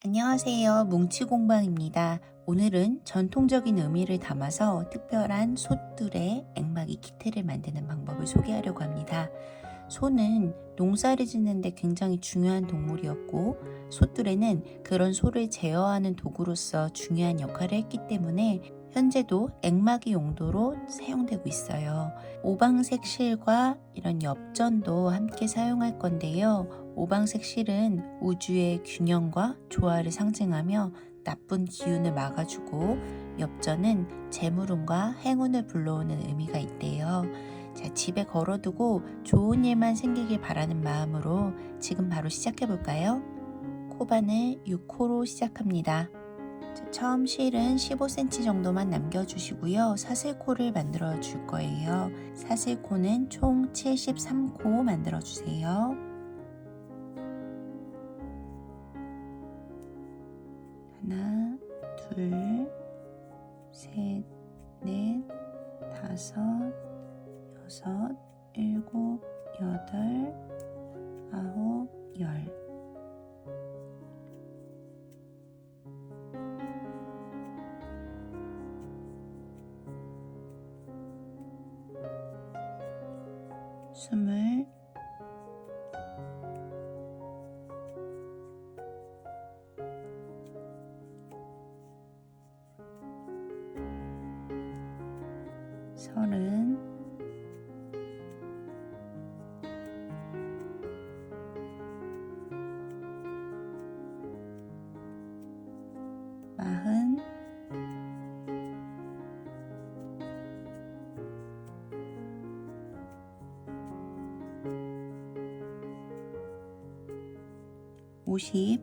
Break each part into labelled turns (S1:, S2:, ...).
S1: 안녕하세요. 뭉치공방입니다. 오늘은 전통적인 의미를 담아서 특별한 솥들의 앵마기 키트를 만드는 방법을 소개하려고 합니다. 소는 농사를 짓는데 굉장히 중요한 동물이었고, 솥들에는 그런 소를 제어하는 도구로서 중요한 역할을 했기 때문에 현재도 앵마기 용도로 사용되고 있어요. 오방색 실과 이런 엽전도 함께 사용할 건데요. 오방색 실은 우주의 균형과 조화를 상징하며 나쁜 기운을 막아주고, 엽전은 재물운과 행운을 불러오는 의미가 있대요. 자, 집에 걸어두고 좋은 일만 생기길 바라는 마음으로 지금 바로 시작해 볼까요? 코바늘 6호로 시작합니다. 자, 처음 실은 15cm 정도만 남겨주시고요. 사슬코를 만들어 줄 거예요. 사슬코는 총 73코 만들어 주세요. 하나, 둘, 셋, 넷, 다섯, 여섯, 일곱, 여덟, 아홉, 열. 스물, 서른, 마흔, 오십,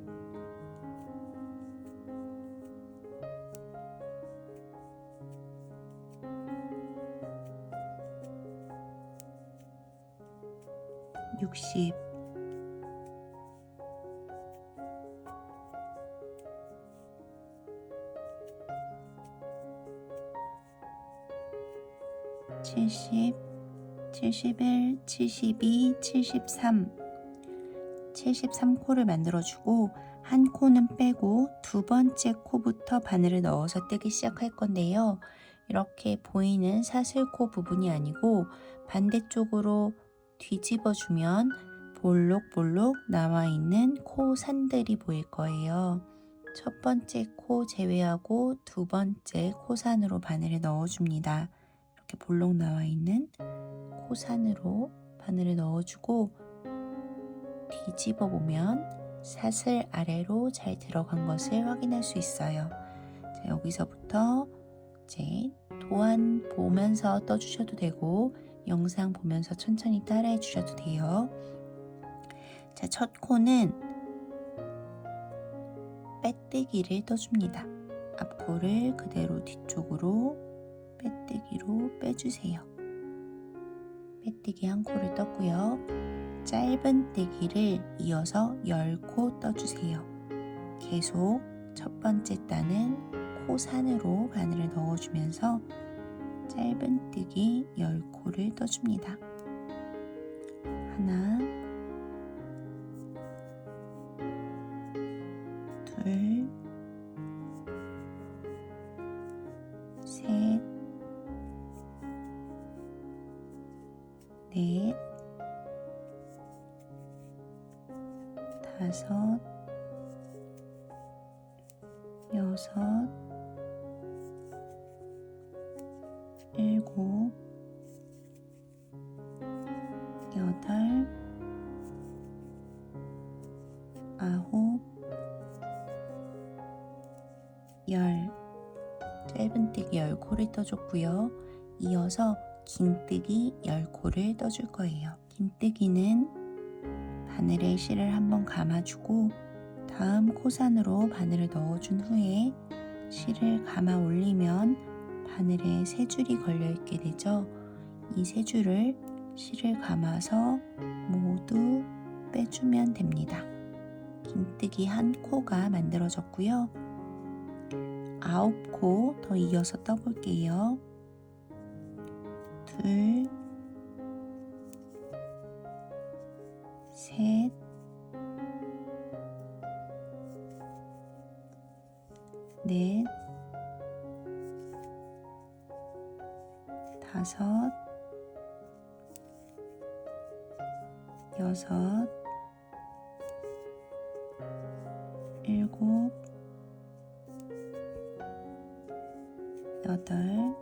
S1: 육십, 칠십, 71, 72, 73, 73코를 만들어주고 한 코는 빼고 두 번째 코부터 바늘을 넣어서 떼기 시작할 건데요. 이렇게 보이는 사슬코 부분이 아니고 반대쪽으로 뒤집어주면 볼록볼록 남아있는 코 산들이 보일 거예요. 첫 번째 코 제외하고 두 번째 코산으로 바늘을 넣어줍니다. 이렇게 볼록 나와있는 코산으로 바늘을 넣어주고 뒤집어 보면 사슬 아래로 잘 들어간 것을 확인할 수 있어요. 자, 여기서부터 이제 도안 보면서 떠주셔도 되고 영상 보면서 천천히 따라해 주셔도 돼요. 자, 첫 코는 빼뜨기를 떠줍니다. 앞코를 그대로 뒤쪽으로 빼뜨기로 빼주세요. 빼뜨기 한 코를 떴고요. 짧은 뜨기를 이어서 10코 떠주세요. 계속 첫 번째 따는 코산으로 바늘을 넣어주면서 짧은 뜨기 10코를 떠줍니다. 하나, 둘, 셋, 넷, 다섯, 여섯, 일곱, 여덟, 아홉, 열. 짧은뜨기 10코를 떠줬고요. 이어서 긴뜨기 10코를 떠줄 거예요. 긴뜨기는 바늘에 실을 한번 감아주고 다음 코산으로 바늘을 넣어준 후에 실을 감아 올리면 바늘에 세 줄이 걸려 있게 되죠. 이 세 줄을 실을 감아서 모두 빼주면 됩니다. 긴뜨기 한 코가 만들어졌고요. 9코 더 이어서 떠볼게요. 둘, 셋, 넷, 다섯, 여섯, 일곱, 여덟,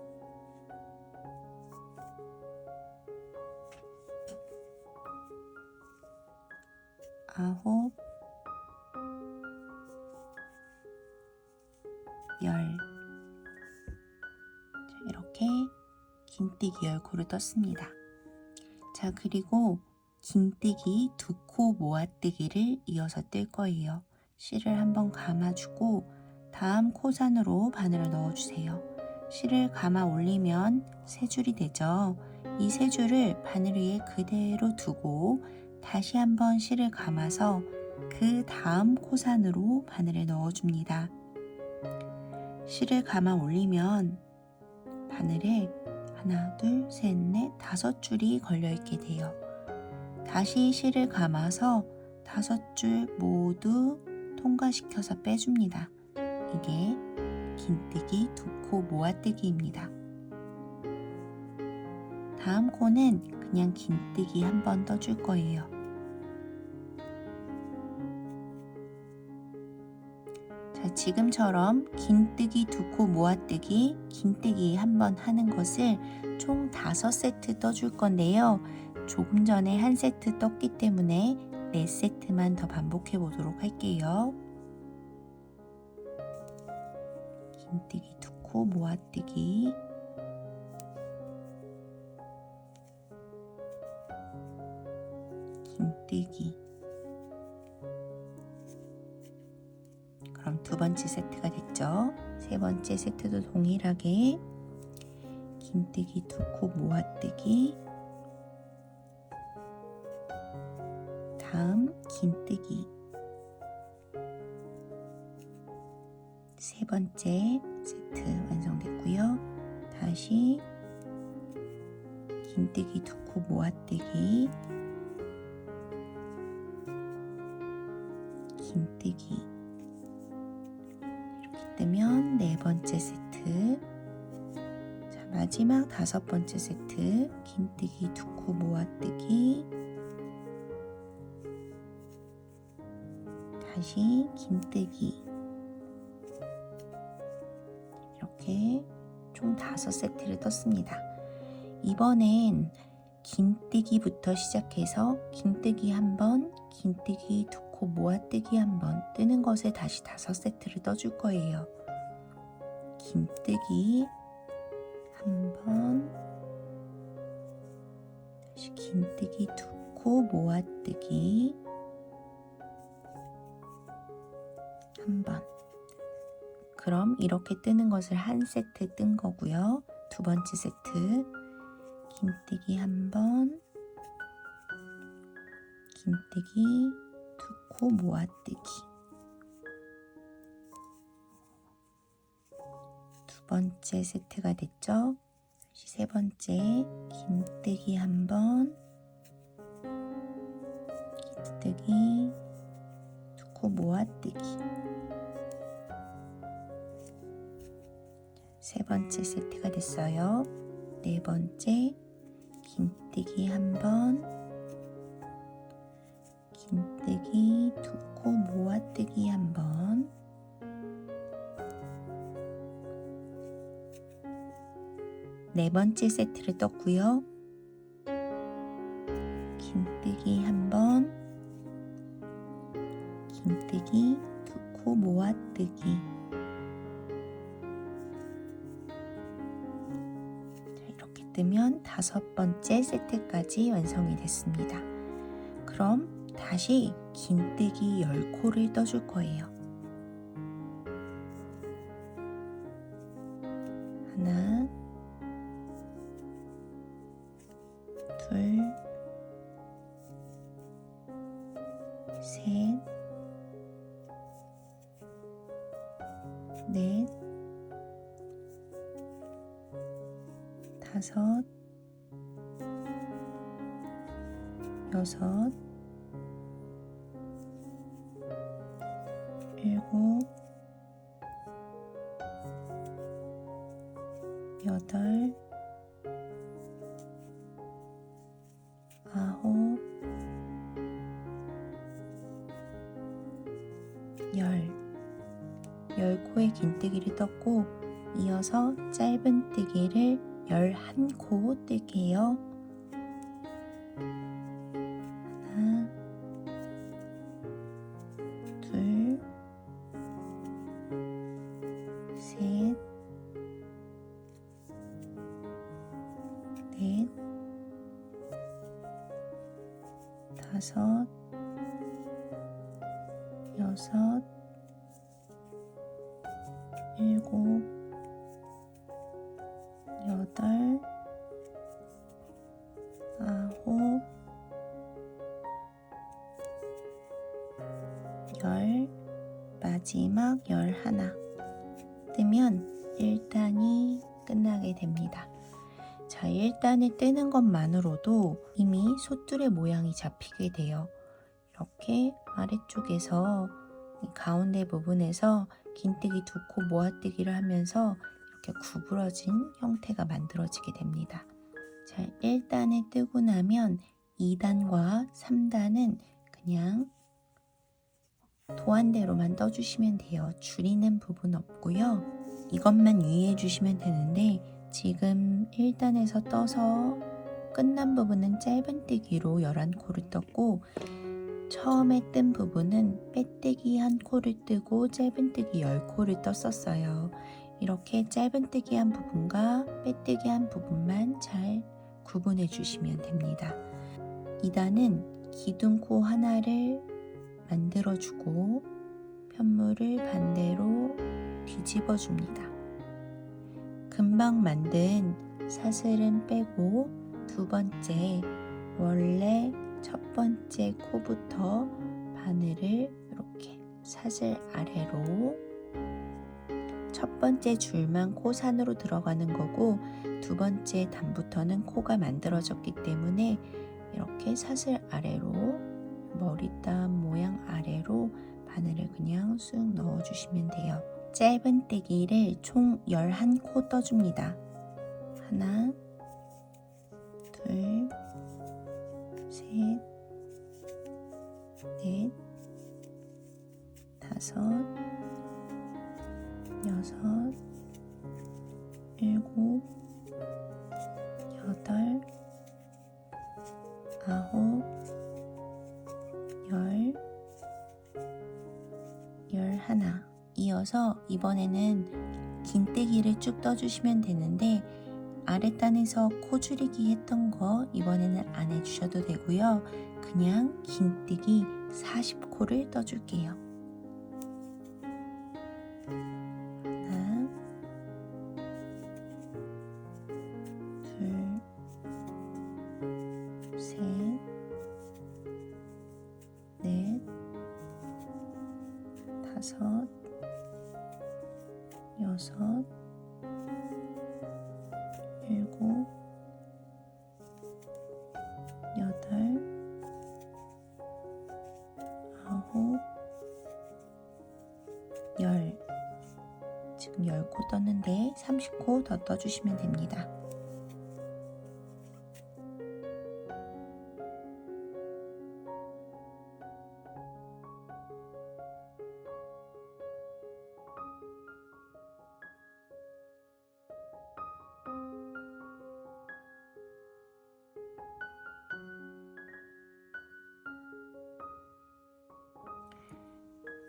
S1: 아홉, 열. 이렇게 긴뜨기 10코를 떴습니다. 자, 그리고 긴뜨기 2코 모아뜨기를 이어서 뜰 거예요. 실을 한번 감아주고 다음 코산으로 바늘을 넣어주세요. 실을 감아 올리면 3줄이 되죠. 이 3줄을 바늘 위에 그대로 두고 다시 한번 실을 감아서 그 다음 코산으로 바늘을 넣어줍니다. 실을 감아 올리면 바늘에 하나, 둘, 셋, 넷, 5줄이 걸려있게 돼요. 다시 실을 감아서 5줄 모두 통과시켜서 빼줍니다. 이게 긴뜨기 2코 모아뜨기입니다. 다음 코는 그냥 긴뜨기 한 번 떠줄 거예요. 자, 지금처럼 긴뜨기 2코 모아뜨기, 긴뜨기 한 번 하는 것을 총 5세트 떠줄 건데요. 조금 전에 한 세트 떴기 때문에 4세트만 더 반복해 보도록 할게요. 긴뜨기 2코 모아뜨기, 긴뜨기. 그럼 2번째 세트가 됐죠. 3번째 세트도 동일하게 긴뜨기 2코 모아뜨기, 다음 긴뜨기. 3번째 세트 완성됐고요. 다시 긴뜨기 2코 모아뜨기, 긴뜨기. 이렇게 뜨면 4번째 세트. 자, 마지막 5번째 세트 긴뜨기 2코 모아뜨기, 다시 긴뜨기. 이렇게 총 5세트를 떴습니다. 이번엔 긴뜨기부터 시작해서 긴뜨기 한 번, 긴뜨기 2코 모아뜨기 한 번 뜨는 것에 다시 5세트를 떠줄 거예요. 긴뜨기 한 번, 다시 긴뜨기 2코 모아뜨기 한 번. 그럼 이렇게 뜨는 것을 한 세트 뜬 거고요. 2번째 세트 긴뜨기 한 번, 긴뜨기 2코 모아뜨기. 2번째 세트가 됐죠. 다시 3번째 긴뜨기 한 번, 긴뜨기 2코 모아뜨기. 3번째 세트가 됐어요. 4번째 긴뜨기 한 번, 긴뜨기 2코 모아뜨기 한 번, 네 번째 세트를 떴고요. 긴뜨기 한 번, 긴뜨기 2코 모아뜨기. 뜨면 5번째 세트까지 완성이 됐습니다. 그럼 다시 긴뜨기 10코를 떠줄 거예요. 하나, 둘, 셋, 넷, 다섯, 여섯, 일곱, 여덟, 아홉, 열 코의 긴뜨기를 떴고 이어서 짧은뜨기를 11코 뜰게요. 하나, 둘, 셋, 넷, 다섯, 여섯, 일곱, 여덟, 아홉, 열, 마지막 11 뜨면 1단이 끝나게 됩니다. 자, 1단을 뜨는 것만으로도 이미 솥줄의 모양이 잡히게 돼요. 이렇게 아래쪽에서 이 가운데 부분에서 긴뜨기 2코 모아뜨기를 하면서 이렇게 구부러진 형태가 만들어지게 됩니다. 자, 1단을 뜨고 나면 2단과 3단은 그냥 도안대로만 떠주시면 돼요. 줄이는 부분 없고요. 이것만 유의해 주시면 되는데 지금 1단에서 떠서 끝난 부분은 짧은뜨기로 11코를 떴고 처음에 뜬 부분은 빼뜨기 1코를 뜨고 짧은뜨기 10코를 떴었어요. 이렇게 짧은뜨기 한 부분과 빼뜨기 한 부분만 잘 구분해 주시면 됩니다. 2단은 기둥코 하나를 만들어주고 편물을 반대로 뒤집어 줍니다. 금방 만든 사슬은 빼고 두 번째 원래 첫 번째 코부터 바늘을 이렇게 사슬 아래로 첫 번째 줄만 코산으로 들어가는 거고 두 번째 단부터는 코가 만들어졌기 때문에 이렇게 사슬 아래로 머리땀 모양 아래로 바늘을 그냥 쑥 넣어주시면 돼요. 짧은뜨기를 총 11코 떠줍니다. 하나, 둘, 셋, 넷, 다섯, 여섯, 일곱, 여덟, 아홉, 열, 11. 이어서 이번에는 긴뜨기를 쭉 떠주시면 되는데 아랫단에서 코 줄이기 했던 거 이번에는 안 해주셔도 되고요. 그냥 긴뜨기 40코를 떠줄게요. 하나, 둘, 셋, 넷, 다섯, 여섯, 일곱, 여덟, 아홉, 열. 지금 10코 떴는데 30코 더 떠주시면 됩니다.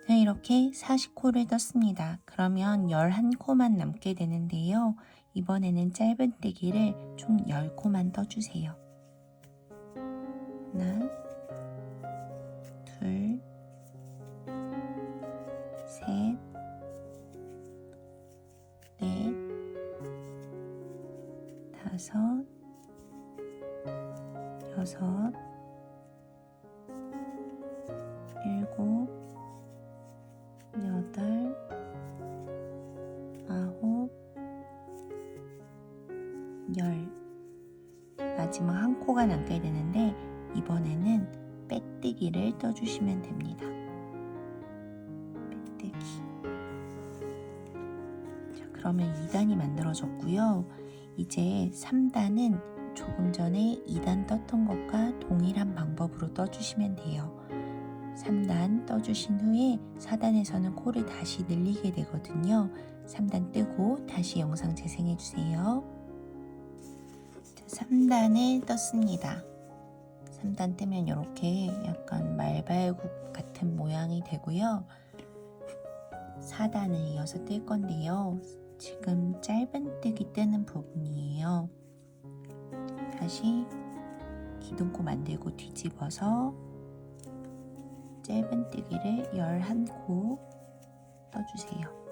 S1: 네, 이렇게 40코를 떴습니다. 그러면 11코만 남게 되는데요. 이번에는 짧은뜨기를 총 10코만 떠주세요. 하나, 둘, 셋, 넷, 다섯, 여섯, 일곱, 여덟, 아홉, 열. 마지막 한 코가 남게 되는데 이번에는 빼뜨기를 떠주시면 됩니다. 빼뜨기. 자, 그러면 2단이 만들어졌고요. 이제 3단은 조금 전에 2단 떴던 것과 동일한 방법으로 떠주시면 돼요. 3단 떠주신 후에 4단에서는 코를 다시 늘리게 되거든요. 3단 뜨고 다시 영상 재생해 주세요. 3단을 떴습니다. 3단 뜨면 이렇게 약간 말발굽 같은 모양이 되고요. 4단을 이어서 뜰 건데요. 지금 짧은뜨기 뜨는 부분이에요. 다시 기둥코 만들고 뒤집어서 짧은뜨기를 11코 떠주세요.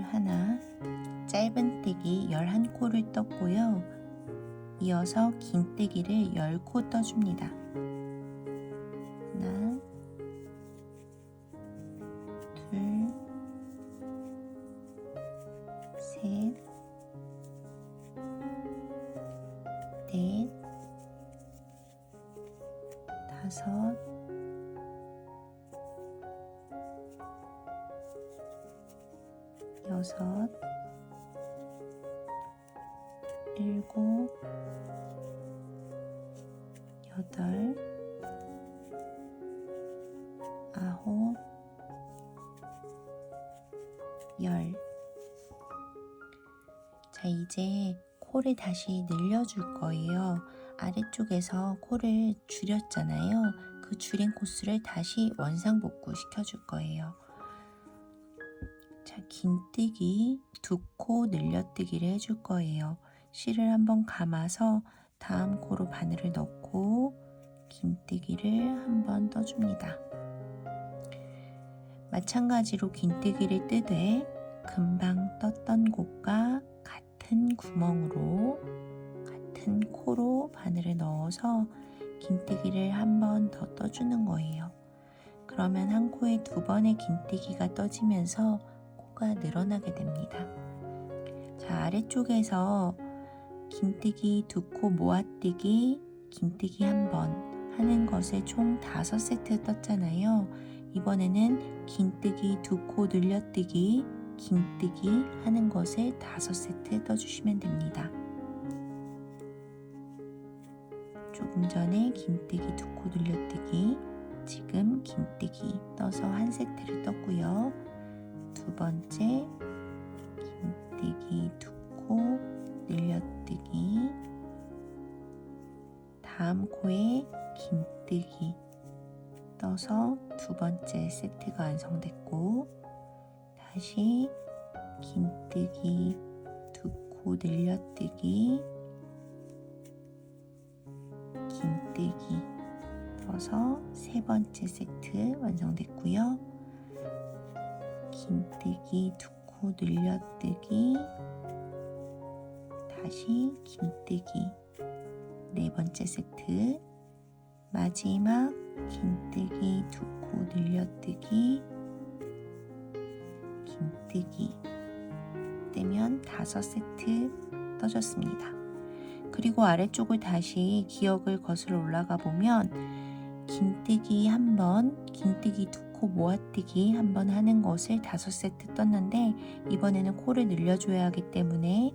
S1: 하나 짧은뜨기 11코를 떴고요. 이어서 긴뜨기를 10코 떠줍니다. 하나, 둘, 셋, 넷, 다섯, 여섯, 일곱, 여덟, 아홉, 열. 자, 이제 코를 다시 늘려줄 거예요. 아래쪽에서 코를 줄였잖아요. 그 줄인 코스를 다시 원상복구 시켜줄 거예요. 자, 긴뜨기 2코 늘려뜨기를 해줄 거예요. 실을 한번 감아서 다음 코로 바늘을 넣고 긴뜨기를 한번 떠줍니다. 마찬가지로 긴뜨기를 뜨되 금방 떴던 곳과 같은 구멍으로 같은 코로 바늘을 넣어서 긴뜨기를 한 번 더 떠주는 거예요. 그러면 한 코에 2번의 긴뜨기가 떠지면서 코가 늘어나게 됩니다. 자, 아래쪽에서 긴뜨기 2코 모아뜨기, 긴뜨기 1번 하는 것을 총 5세트 떴잖아요. 이번에는 긴뜨기 2코 늘려뜨기, 긴뜨기 하는 것을 5세트 떠주시면 됩니다. 조금 전에 긴뜨기 2코 늘려뜨기, 지금 긴뜨기 떠서 1세트를 떴고요. 두 번째 긴뜨기 2코 늘려뜨기, 다음 코에 긴뜨기 떠서 두 번째 세트가 완성됐고, 다시 긴뜨기 2코 늘려뜨기, 긴뜨기 떠서 세 번째 세트 완성됐고요. 긴뜨기 2코 늘려뜨기, 다시 긴뜨기 네 번째 세트, 마지막 긴뜨기 2코 늘려뜨기, 긴뜨기 뜨면 5세트 떠졌습니다. 그리고 아래쪽을 다시 기역을 거슬러 올라가 보면 긴뜨기 1번, 긴뜨기 2코 모아뜨기 1번 하는 것을 5세트 떴는데, 이번에는 코를 늘려줘야 하기 때문에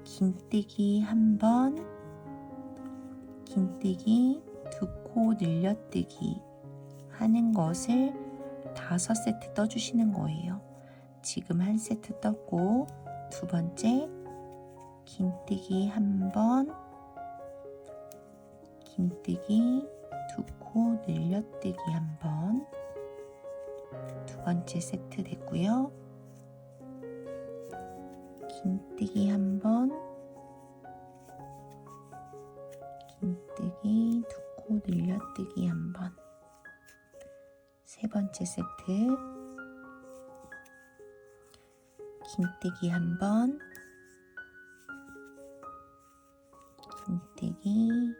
S1: 긴뜨기 1번, 긴뜨기 2코 늘려뜨기 하는 것을 5세트 떠주시는 거예요. 지금 1세트 떴고, 두 번째 긴뜨기 1번, 긴뜨기 2코 늘려뜨기 1번, 두 번째 세트 됐고요. 긴뜨기 1번, 긴뜨기 2코 늘려뜨기 1번, 세 번째 세트, 긴뜨기 1번, 긴뜨기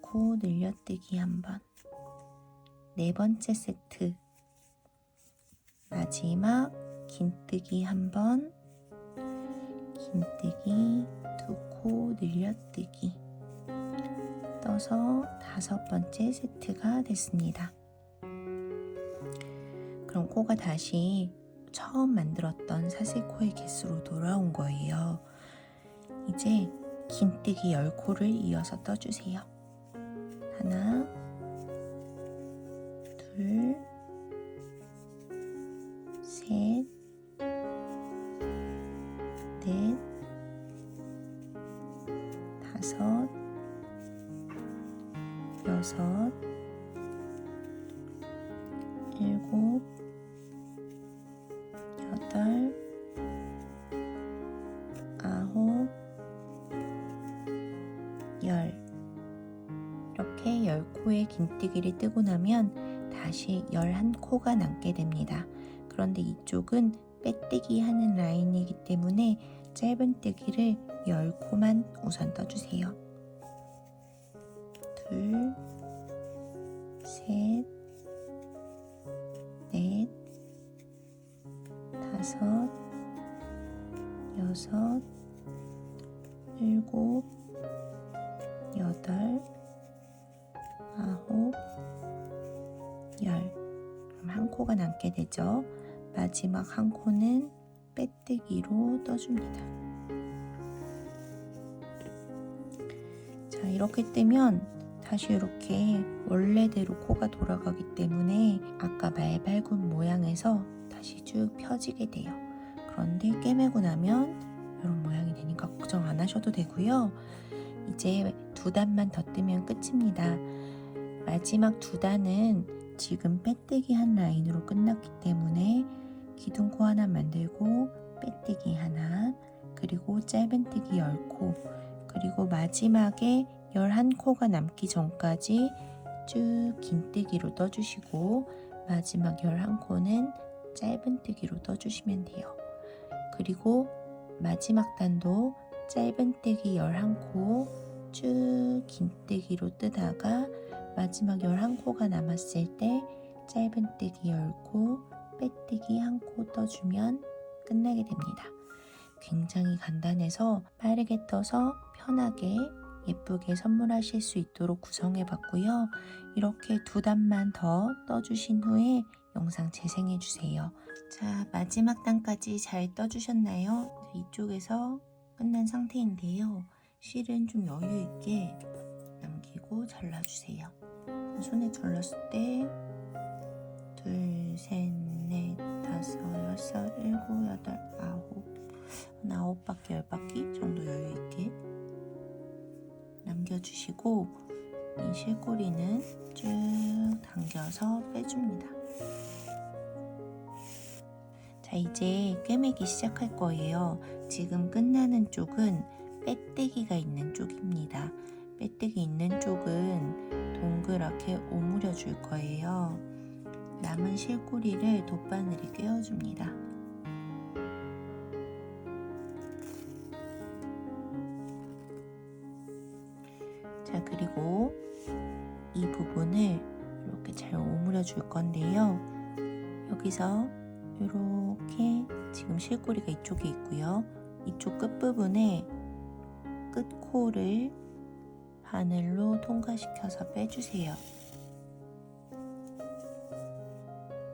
S1: 2코 늘려뜨기 1번, 네 번째 세트, 마지막 긴뜨기 한 번, 긴뜨기, 두 코 늘려뜨기 떠서 5번째 세트가 됐습니다. 그럼 코가 다시 처음 만들었던 사슬코의 개수로 돌아온 거예요. 이제 긴뜨기 10코를 이어서 떠주세요. 하나, 둘, 셋, 넷, 다섯, 여섯, 일곱, 여덟, 아홉, 열. 이렇게 10코의 긴뜨기를 뜨고 나면 다시 11코가 남게 됩니다. 그런데 이쪽은 빼뜨기 하는 라인이기 때문에 짧은뜨기를 10코만 우선 떠주세요. 둘, 셋, 넷, 다섯, 여섯, 일곱, 여덟, 아홉, 열. 그럼 한 코가 남게 되죠. 마지막 한 코는 빼뜨기로 떠줍니다. 자, 이렇게 뜨면 다시 이렇게 원래대로 코가 돌아가기 때문에 아까 말발굽 모양에서 다시 쭉 펴지게 돼요. 그런데 꿰매고 나면 이런 모양이 되니까 걱정 안 하셔도 되고요. 이제 2단만 더 뜨면 끝입니다. 마지막 2단은 지금 빼뜨기 한 라인으로 끝났기 때문에 기둥코 하나 만들고 빼뜨기 하나, 그리고 짧은뜨기 10코, 그리고 마지막에 11코가 남기 전까지 쭉 긴뜨기로 떠주시고 마지막 11코는 짧은뜨기로 떠주시면 돼요. 그리고 마지막 단도 짧은뜨기 11코 쭉 긴뜨기로 뜨다가 마지막 11코가 남았을 때 짧은뜨기 10코, 빼뜨기 1코 떠주면 끝나게 됩니다. 굉장히 간단해서 빠르게 떠서 편하게 예쁘게 선물하실 수 있도록 구성해 봤고요. 이렇게 2단만 더 떠주신 후에 영상 재생해 주세요. 자, 마지막 단까지 잘 떠주셨나요? 이쪽에서 끝난 상태인데요. 실은 좀 여유 있게 남기고 잘라주세요. 손에 둘렀을 때 둘, 셋, 넷, 다섯, 여섯, 일곱, 여덟, 아홉, 한 9바퀴, 10바퀴 정도 여유 있게 남겨주시고 이 실꼬리는 쭉 당겨서 빼줍니다. 자, 이제 꿰매기 시작할 거예요. 지금 끝나는 쪽은 빼뜨기가 있는 쪽입니다. 빼뜨기 있는 쪽은 동그랗게 오므려 줄 거예요. 남은 실꼬리를 돗바늘에 꿰어줍니다. 자, 그리고 이 부분을 이렇게 잘 오므려 줄 건데요. 여기서 이렇게 지금 실꼬리가 이쪽에 있고요. 이쪽 끝부분에 끝코를 바늘로 통과시켜서 빼주세요.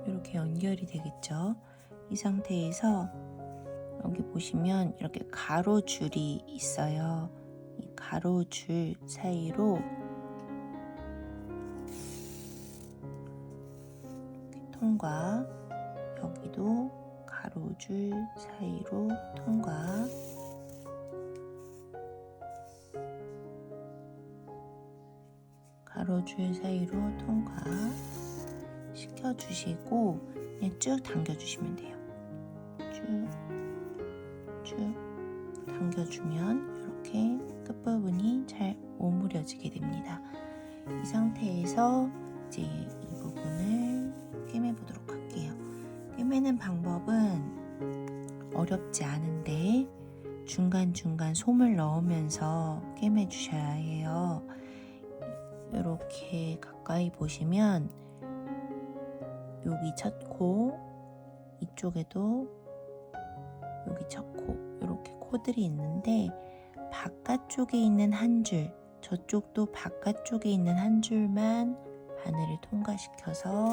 S1: 이렇게 연결이 되겠죠. 이 상태에서 여기 보시면 이렇게 가로줄이 있어요. 이 가로줄 사이로 이렇게 통과, 여기도 가로줄 사이로 통과, 가로줄 사이로 통과 시켜주시고 그냥 쭉 당겨주시면 돼요. 쭉 당겨주면 이렇게 끝부분이 잘 오므려지게 됩니다. 이 상태에서 이제 이 부분을 꿰매 보도록 할게요. 꿰매는 방법은 어렵지 않은데 중간중간 솜을 넣으면서 꿰매 주셔야 해요. 이렇게 가까이 보시면 여기 첫 코, 이쪽에도 여기 첫 코, 이렇게 코들이 있는데 바깥쪽에 있는 한 줄, 저쪽도 바깥쪽에 있는 한 줄만 바늘을 통과시켜서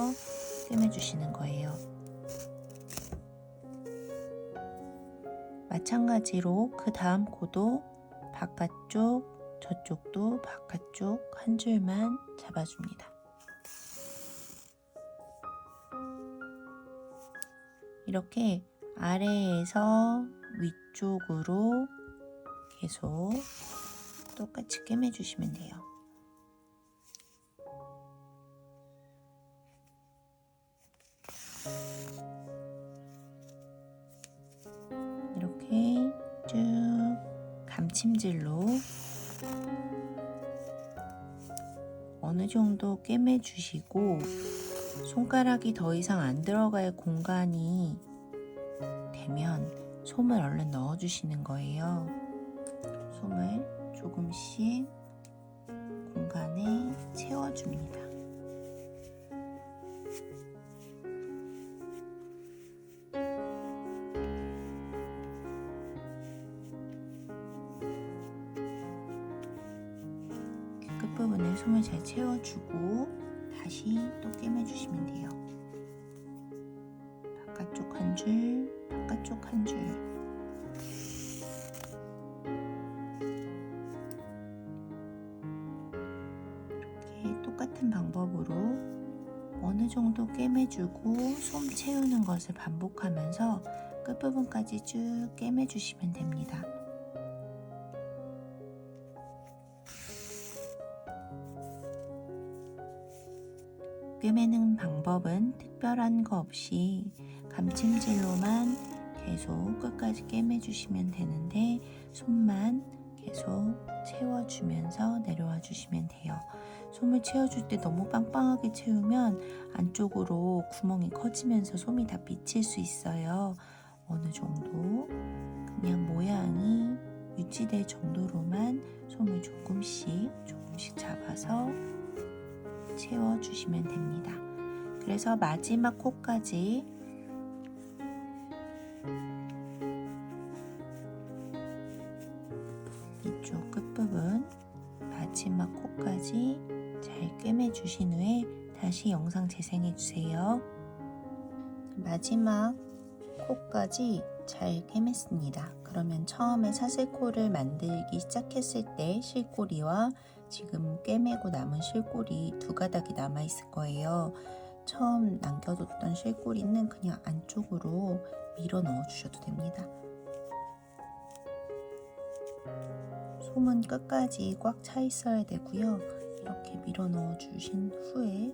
S1: 꿰매주시는 거예요. 마찬가지로 그 다음 코도 바깥쪽, 저쪽도 바깥쪽 한 줄만 잡아줍니다. 이렇게 아래에서 위쪽으로 계속 똑같이 꿰매주시면 돼요. 이렇게 쭉 감침질로 어느 정도 꿰매주시고 손가락이 더 이상 안 들어갈 공간이 되면 솜을 얼른 넣어주시는 거예요. 솜을 조금씩 공간에 채워줍니다. 끝부분에 솜을 잘 채워주고 다시 또 꿰매주시면 돼요. 바깥쪽 한 줄, 바깥쪽 한 줄. 이렇게 똑같은 방법으로 어느 정도 꿰매주고 솜 채우는 것을 반복하면서 끝부분까지 쭉 꿰매주시면 됩니다. 꿰매는 방법은 특별한 거 없이 감침질로만 계속 끝까지 꿰매주시면 되는데 솜만 계속 채워주면서 내려와 주시면 돼요. 솜을 채워줄 때 너무 빵빵하게 채우면 안쪽으로 구멍이 커지면서 솜이 다 비칠 수 있어요. 어느 정도 그냥 모양이 유지될 정도로만 솜을 조금씩 잡아서 채워주시면 됩니다. 그래서 마지막 코까지 이쪽 끝부분 마지막 코까지 잘 꿰매주신 후에 다시 영상 재생해주세요. 마지막 코까지 잘 꿰맸습니다. 그러면 처음에 사슬코를 만들기 시작했을 때 실꼬리와 지금 꿰매고 남은 실꼬리 두 가닥이 남아 있을 거예요. 처음 남겨뒀던 실꼬리는 그냥 안쪽으로 밀어 넣어 주셔도 됩니다. 솜은 끝까지 꽉 차 있어야 되고요. 이렇게 밀어 넣어 주신 후에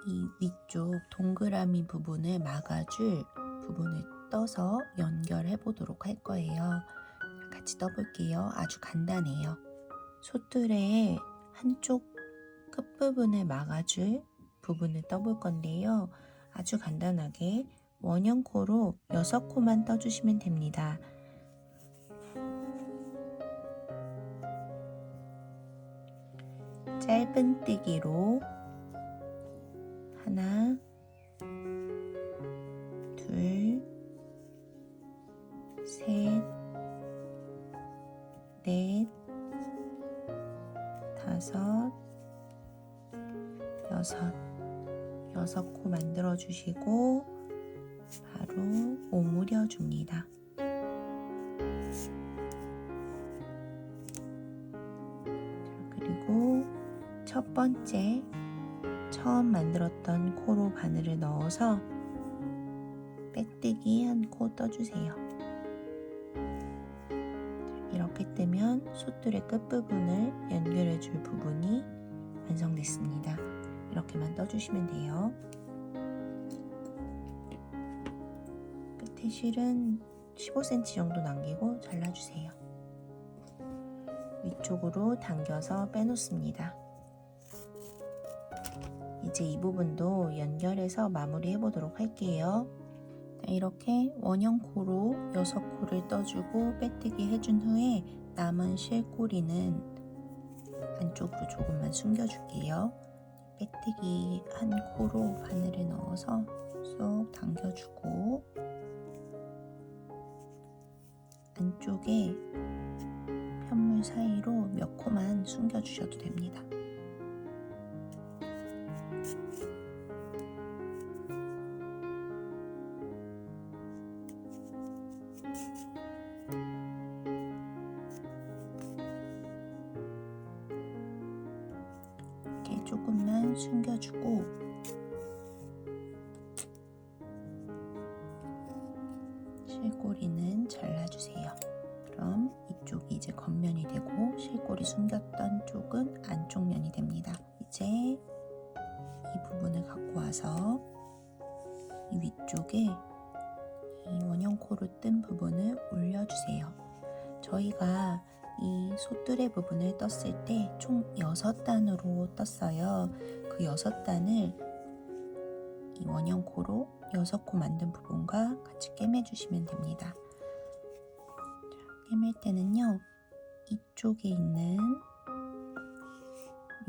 S1: 이 위쪽 동그라미 부분을 막아줄 부분을 떠서 연결해 보도록 할 거예요. 같이 떠볼게요. 아주 간단해요. 솥뚜레의 한쪽 끝부분을 막아줄 부분을 떠볼 건데요. 아주 간단하게 원형코로 6코만 떠주시면 됩니다. 짧은뜨기로 하나, 둘, 셋, 넷, 다섯, 여섯 코 만들어 주시고 바로 오므려 줍니다. 그리고 첫 번째 처음 만들었던 코로 바늘을 넣어서 빼뜨기 한 코 떠주세요. 이렇게 뜨면 솥뚜레 끝부분을 연결해 줄 부분이 완성됐습니다. 이렇게만 떠주시면 돼요. 끝에 실은 15cm 정도 남기고 잘라주세요. 위쪽으로 당겨서 빼놓습니다. 이제 이 부분도 연결해서 마무리해 보도록 할게요. 이렇게 원형코로 6코를 떠주고 빼뜨기 해준 후에 남은 실꼬리는 안쪽으로 조금만 숨겨줄게요. 빼뜨기 한 코로 바늘을 넣어서 쏙 당겨주고 안쪽에 편물 사이로 몇 코만 숨겨주셔도 됩니다. 이렇게 조금만 숨겨주고 실꼬리는 잘라주세요. 그럼 이쪽이 이제 겉면이 되고 실꼬리 숨겼던 쪽은 안쪽 면이 됩니다. 이제 이 부분을 갖고 와서 이 위쪽에 이 원형코로 뜬 부분을 올려주세요. 저희가 이 솥들의 부분을 떴을 때 총 6단으로 떴어요. 그 6단을 이 원형코로 6코 만든 부분과 같이 꿰매주시면 됩니다. 꿰맬 때는요, 이쪽에 있는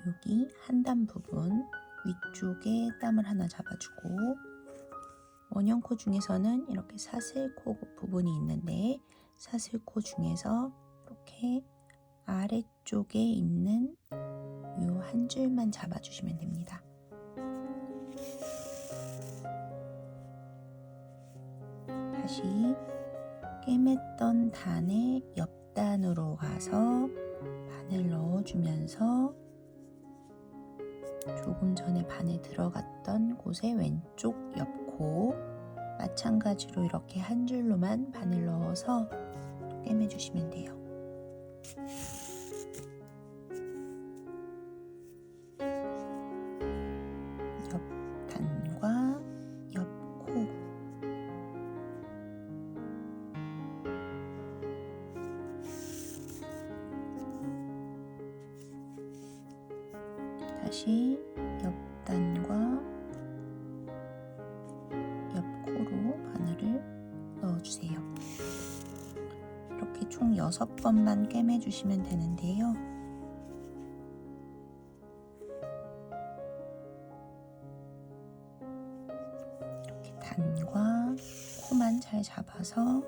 S1: 여기 한 단 부분 위쪽에 땀을 하나 잡아주고, 원형코 중에서는 이렇게 사슬코 부분이 있는데 사슬코 중에서 이렇게 아래쪽에 있는 이 한 줄만 잡아주시면 됩니다. 다시 꿰맸던 단의 옆단으로 가서 바늘 넣어주면서 조금 전에 바늘 들어갔던 곳의 왼쪽 옆코 마찬가지로 이렇게 한 줄로만 바늘 넣어서 꿰매주시면 돼요. 옆단과 옆코 다시 옆단과 옆코로 바늘을 넣어주세요. 이렇게 총 6번만 꿰매주시면 되는데요. 이렇게 단과 코만 잘 잡아서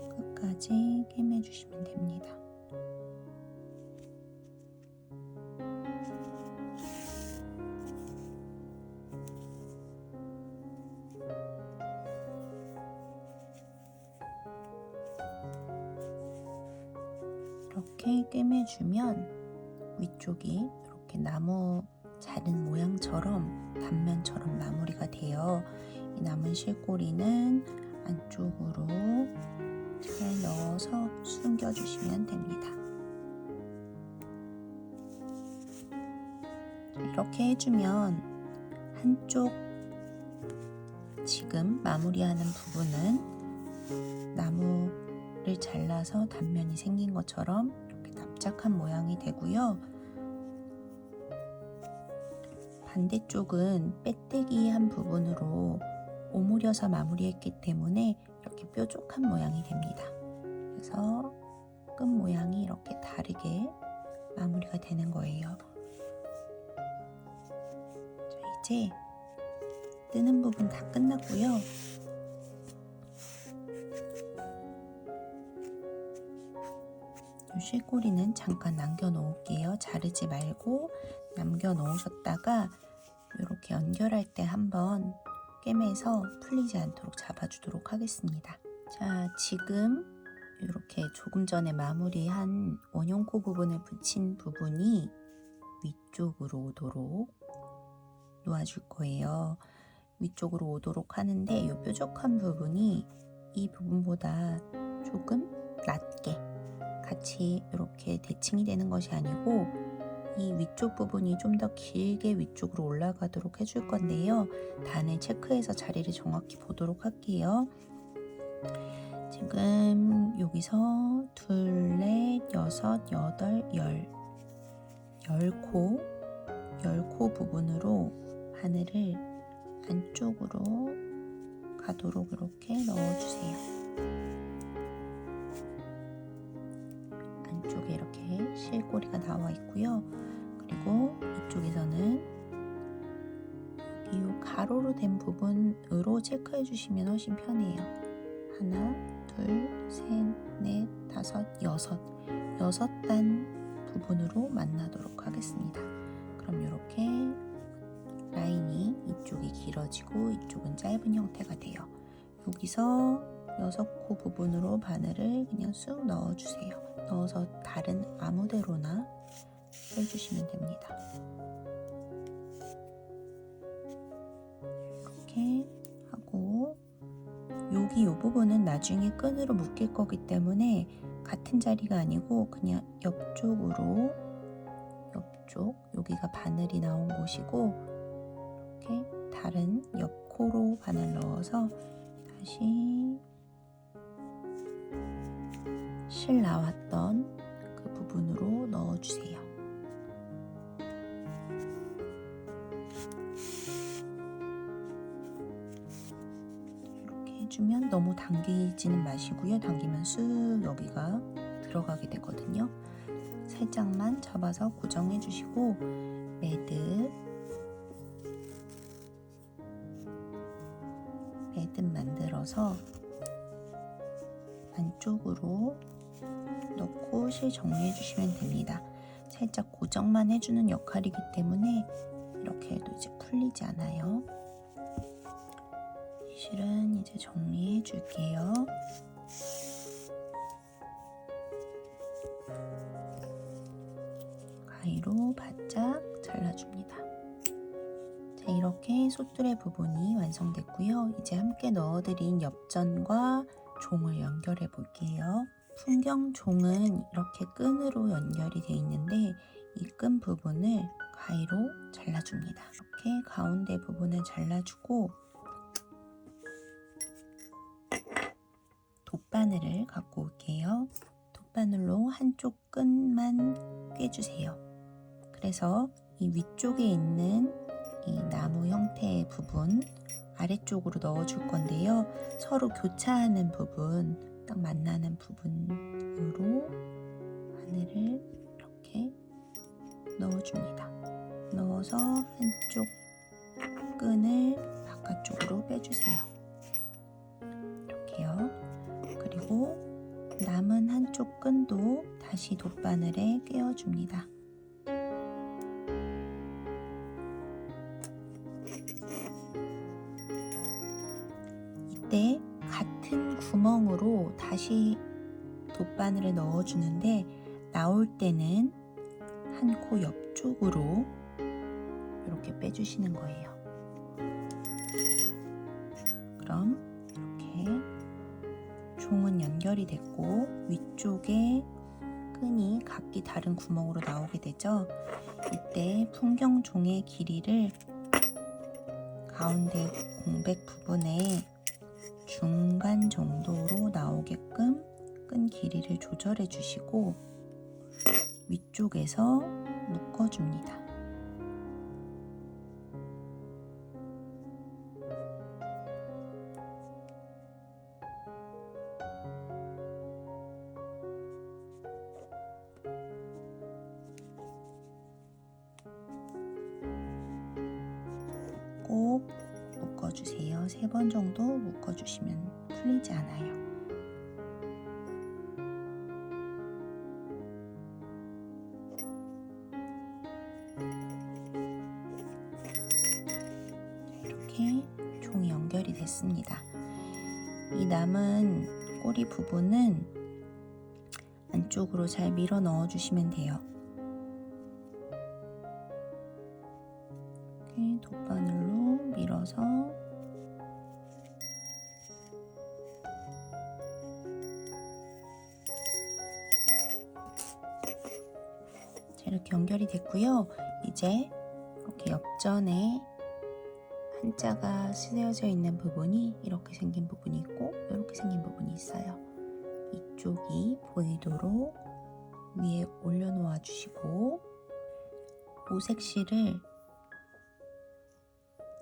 S1: 끝까지 꿰매주시면 됩니다. 이렇게 꿰매주면 위쪽이 이렇게 나무 자른 모양처럼 단면처럼 마무리가 돼요. 이 남은 실꼬리는 안쪽으로 잘 넣어서 숨겨주시면 됩니다. 이렇게 해주면 한쪽 지금 마무리하는 부분은 나무를 잘라서 단면이 생긴 것처럼 이렇게 납작한 모양이 되고요. 반대쪽은 빼뜨기 한 부분으로 오므려서 마무리했기 때문에 이렇게 뾰족한 모양이 됩니다. 그래서 끝 모양이 이렇게 다르게 마무리가 되는 거예요. 자, 이제 뜨는 부분 다 끝났고요. 이 실꼬리는 잠깐 남겨 놓을게요. 자르지 말고 남겨 놓으셨다가 이렇게 연결할 때 한번 꿰매서 풀리지 않도록 잡아주도록 하겠습니다. 자, 지금 이렇게 조금 전에 마무리한 원형코 부분을 붙인 부분이 위쪽으로 오도록 놓아줄 거예요. 위쪽으로 오도록 하는데 이 뾰족한 부분이 이 부분보다 조금 낮게 같이 이렇게 대칭이 되는 것이 아니고 이 위쪽 부분이 좀 더 길게 위쪽으로 올라가도록 해줄 건데요. 단을 체크해서 자리를 정확히 보도록 할게요. 지금 여기서 둘, 넷, 여섯, 여덟, 열코 부분으로 바늘을 안쪽으로 가도록 이렇게 넣어주세요. 안쪽에 이렇게 실꼬리가 나와 있고요. 그리고 이쪽에서는 이 가로로 된 부분으로 체크해 주시면 훨씬 편해요. 하나, 둘, 셋, 넷, 다섯, 여섯 단 부분으로 만나도록 하겠습니다. 그럼 이렇게 라인이 이쪽이 길어지고 이쪽은 짧은 형태가 돼요. 여기서 6코 부분으로 바늘을 그냥 쑥 넣어주세요. 넣어서 다른 아무 데로나 빼주시면 됩니다. 이렇게 하고 여기 이 부분은 나중에 끈으로 묶일 거기 때문에 같은 자리가 아니고 그냥 옆쪽으로 여기가 바늘이 나온 곳이고 이렇게 다른 옆코로 바늘 넣어서 다시 실 나왔던 그 부분으로 넣어주세요. 이렇게 해주면 너무 당기지는 마시고요. 당기면 쓱 여기가 들어가게 되거든요. 살짝만 잡아서 고정해 주시고 매듭 만들어서 안쪽으로 넣고 실 정리해 주시면 됩니다. 살짝 고정만 해주는 역할이기 때문에 이렇게 해도 이제 풀리지 않아요. 이 실은 이제 정리해 줄게요. 가위로 바짝 잘라줍니다. 자, 이렇게 솥들의 부분이 완성됐고요. 이제 함께 넣어드린 엽전과 종을 연결해 볼게요. 풍경 종은 이렇게 끈으로 연결이 되어 있는데 이 끈 부분을 가위로 잘라줍니다. 이렇게 가운데 부분을 잘라주고 돗바늘을 갖고 올게요. 돗바늘로 한쪽 끈만 꿰주세요. 그래서 이 위쪽에 있는 이 나무 형태의 부분 아래쪽으로 넣어줄 건데요. 서로 교차하는 부분, 딱 만나는 부분으로 바늘을 이렇게 넣어줍니다. 넣어서 한쪽 끈을 바깥쪽으로 빼주세요. 이렇게요. 그리고 남은 한쪽 끈도 다시 돗바늘에 꿰어줍니다. 이때 같은 구멍으로 다시 돗바늘을 넣어주는데 나올 때는 한 코 옆쪽으로 이렇게 빼주시는 거예요. 그럼 이렇게 종은 연결이 됐고 위쪽에 끈이 각기 다른 구멍으로 나오게 되죠. 이때 풍경 종의 길이를 가운데 공백 부분에 중간 정도로 나오게끔 끈 길이를 조절해 주시고 위쪽에서 묶어줍니다. 꼭 묶어주세요. 3번 정도 묶어주시면 풀리지 않아요. 이렇게 종이 연결이 됐습니다. 이 남은 꼬리 부분은 안쪽으로 잘 밀어 넣어 주시면 돼요. 이렇게 돗바늘로 밀어서 자, 이렇게 연결이 됐고요. 이제 이렇게 옆전에 한자가 쓰여져 있는 부분이 이렇게 생긴 부분이 있고 이렇게 생긴 부분이 있어요. 이쪽이 보이도록 위에 올려놓아 주시고 오색 실을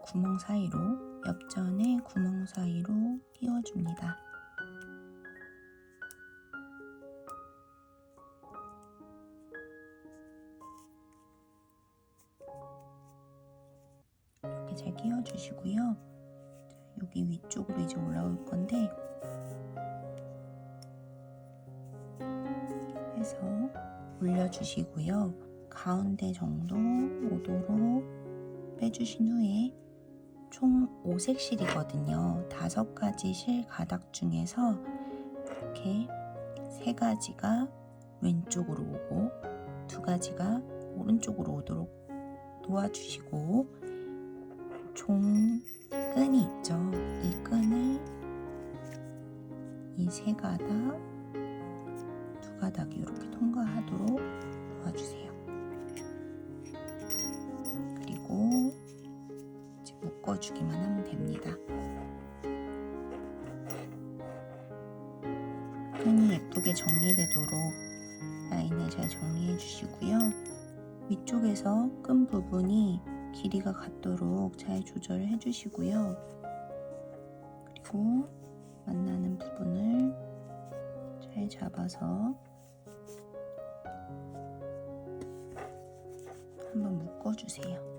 S1: 구멍 사이로 옆전에 구멍 사이로 끼워줍니다. 잘 끼워주시고요. 여기 위쪽으로 이제 올라올 건데 해서 올려주시고요. 가운데 정도 오도록 빼주신 후에 총 5색 실이거든요. 5가지 실 가닥 중에서 이렇게 3가지가 왼쪽으로 오고 2가지가 오른쪽으로 오도록 놓아주시고 종 끈이 있죠. 이 끈을 이 3가닥, 2가닥이 이렇게 통과하도록 놓아주세요. 그리고 이제 묶어주기만 하면 됩니다. 끈이 예쁘게 정리되도록 라인을 잘 정리해 주시고요. 위쪽에서 끈 부분이 길이가 같도록 잘 조절을 해 주시고요. 그리고 만나는 부분을 잘 잡아서 한번 묶어주세요.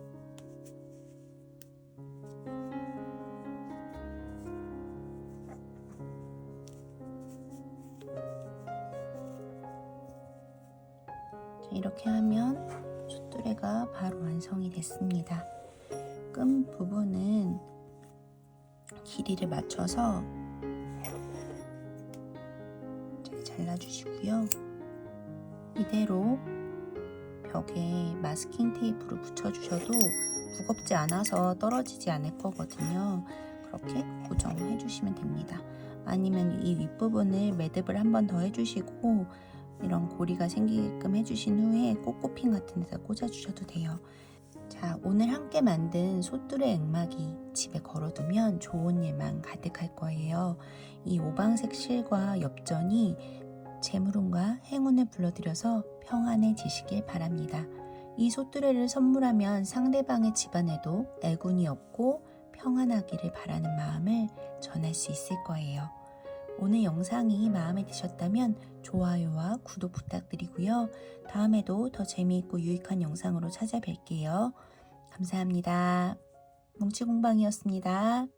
S1: 이렇게 하면 숫두레가 바로 완성이 됐습니다. 끈 부분은 길이를 맞춰서 잘 잘라주시고요. 이대로 벽에 마스킹 테이프로 붙여주셔도 무겁지 않아서 떨어지지 않을 거거든요. 그렇게 고정해 주시면 됩니다. 아니면 이 윗부분을 매듭을 한 번 더 해주시고 이런 고리가 생기게끔 해주신 후에 꼬꼬핀 같은 데다 꽂아주셔도 돼요. 자, 오늘 함께 만든 솥뚜레 액막이 집에 걸어두면 좋은 일만 가득할 거예요. 이 오방색 실과 엽전이 재물운과 행운을 불러들여서 평안해지시길 바랍니다. 이 솥뚜레를 선물하면 상대방의 집안에도 애군이 없고 평안하기를 바라는 마음을 전할 수 있을 거예요. 오늘 영상이 마음에 드셨다면 좋아요와 구독 부탁드리고요. 다음에도 더 재미있고 유익한 영상으로 찾아뵐게요. 감사합니다. 뭉치공방이었습니다.